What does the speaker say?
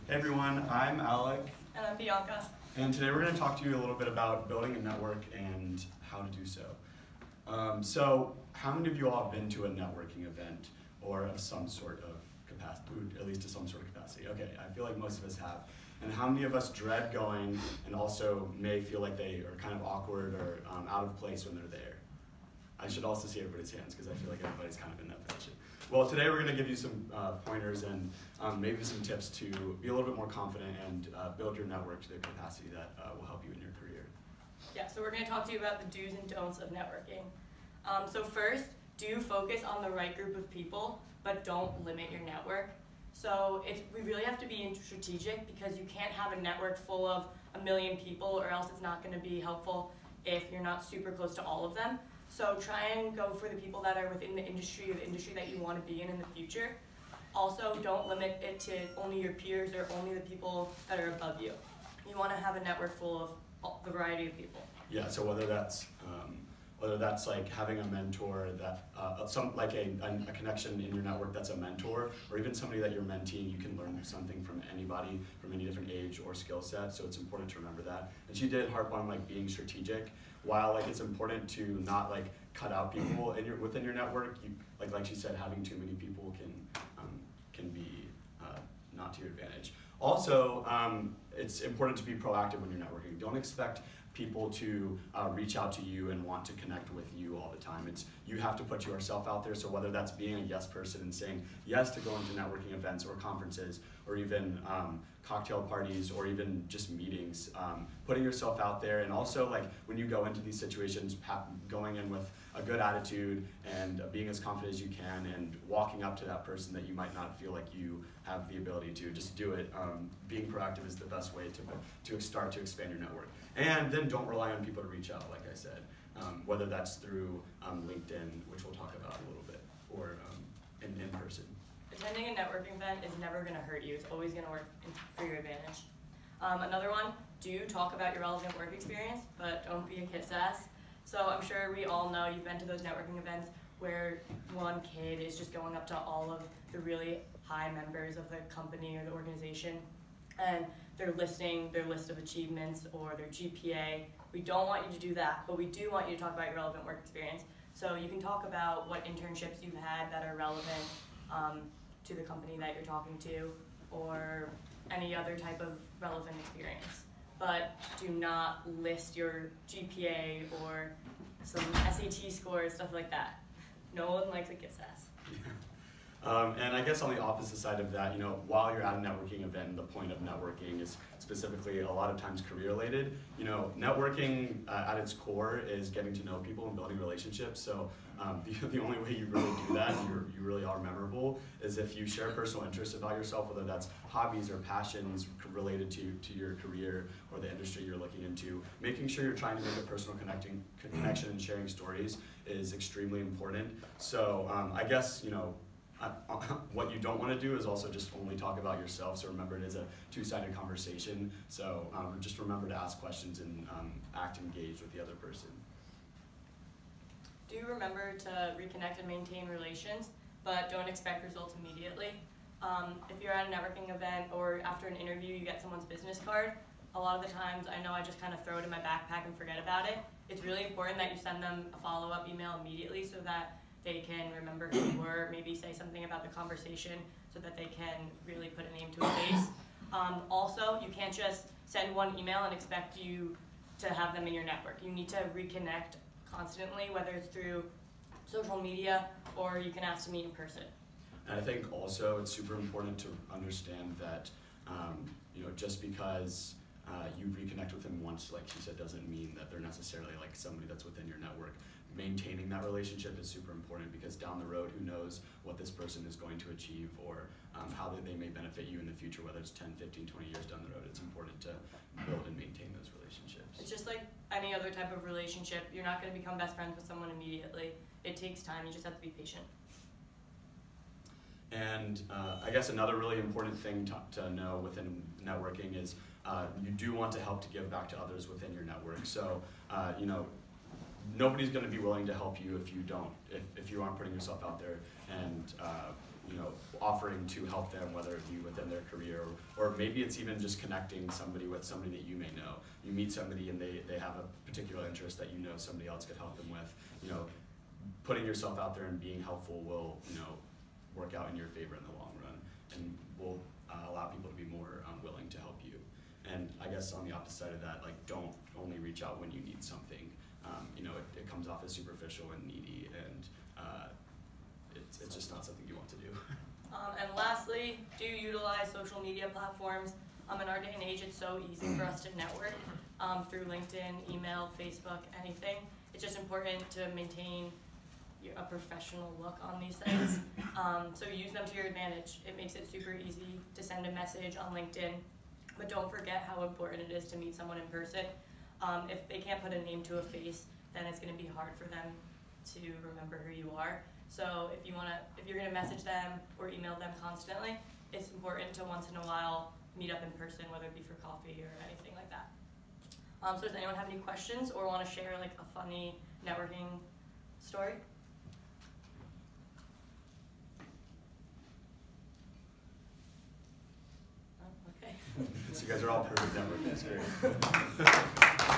Hey everyone, I'm Alec. And I'm Bianca. And today we're going to talk to you a little bit about building a network and how to do so. So how many of you all have been to a networking event or of some sort of capacity, at least to some sort of capacity? Okay, I feel like most of us have. And how many of us dread going and also may feel like they are kind of awkward or out of place when they're there? I should also see everybody's hands because I feel like everybody's kind of in that position. Well, today we're going to give you some pointers and maybe some tips to be a little bit more confident and build your network to the capacity that will help you in your career. Yeah, so we're going to talk to you about the do's and don'ts of networking. So first, do focus on the right group of people, but don't limit your network. So we really have to be strategic because you can't have a network full of 1 million people or else it's not going to be helpful if you're not super close to all of them. So try and go for the people that are within the industry or the industry that you want to be in the future. Also, don't limit it to only your peers or only the people that are above you. You want to have a network full of the variety of people. Yeah, so whether that's like having a mentor that a connection in your network that's a mentor, or even somebody that you're menteeing, you can learn something from anybody from any different age or skill set. So it's important to remember that. And she did harp on like being strategic. While it's important to not cut out people within your network, like she said, having too many people can be not to your advantage. Also, it's important to be proactive when you're networking. Don't expect people to reach out to you and want to connect with you all the time. You have to put yourself out there, so whether that's being a yes person and saying yes to going to networking events or conferences or even cocktail parties or even just meetings, putting yourself out there, and also when you go into these situations, going in with a good attitude and being as confident as you can and walking up to that person that you might not feel like you have the ability to, just do it. Being proactive is the best way to start to expand your network. And then don't rely on people to reach out, like I said, whether that's through LinkedIn, which we'll talk about a little bit, or in person. Attending a networking event is never going to hurt you. It's always going to work for your advantage. Another one, do talk about your relevant work experience, but don't be a kiss ass. So I'm sure we all know you've been to those networking events where one kid is just going up to all of the really high members of the company or the organization, and they're listing their list of achievements or their GPA. We don't want you to do that, but we do want you to talk about your relevant work experience. So you can talk about what internships you've had that are relevant to the company that you're talking to, or any other type of relevant experience. But do not list your GPA or some SAT scores, stuff like that. No one likes a kiss ass. And I guess on the opposite side of that, while you're at a networking event, the point of networking is specifically a lot of times career related. Networking at its core is getting to know people and building relationships. So the only way you really do that, and you really are memorable, is if you share personal interests about yourself, whether that's hobbies or passions related to your career or the industry you're looking into. Making sure you're trying to make a personal connection and sharing stories is extremely important. So I guess, what you don't want to do is also just only talk about yourself. So remember, it is a two-sided conversation. So just remember to ask questions and act engaged with the other person. Do remember to reconnect and maintain relations, but don't expect results immediately. If you're at a networking event or after an interview you get someone's business card, a lot of the times I know I just kind of throw it in my backpack and forget about it. It's really important that you send them a follow-up email immediately so that they can remember who you were, maybe say something about the conversation so that they can really put a name to a face. Also, you can't just send one email and expect you to have them in your network. You need to reconnect constantly, whether it's through social media or you can ask to meet in person. And I think also it's super important to understand that just because you reconnect with them once, like she said, doesn't mean that they're necessarily somebody that's within your network. Maintaining that relationship is super important because down the road, who knows what this person is going to achieve or how they may benefit you in the future, whether it's 10, 15, 20 years down the road. It's important to build and maintain those relationships. It's just like any other type of relationship. You're not going to become best friends with someone immediately. It takes time. You just have to be patient. And I guess another really important thing to know within networking is you do want to help to give back to others within your network. So, nobody's going to be willing to help you if you don't, if you aren't putting yourself out there and offering to help them, whether it be within their career or or maybe it's even just connecting somebody with somebody that you may know. You meet somebody and they have a particular interest that you know somebody else could help them with. You know, putting yourself out there and being helpful will, you know, work out in your favor in the long run, and will allow people to be more willing to help you. And I guess on the opposite side of that, like, don't only reach out when you need something. You know, it comes off as superficial and needy, and it's just not something you want to do. And lastly, do utilize social media platforms. In our day and age, it's so easy for us to network through LinkedIn, email, Facebook, anything. It's just important to maintain a professional look on these sites. So use them to your advantage. It makes it super easy to send a message on LinkedIn, but don't forget how important it is to meet someone in person. If they can't put a name to a face, then it's going to be hard for them to remember who you are. So if you're going to message them or email them constantly, it's important to once in a while meet up in person, whether it be for coffee or anything like that. So does anyone have any questions or want to share like a funny networking story? Oh, okay. So you guys are all perfect networking, that's great.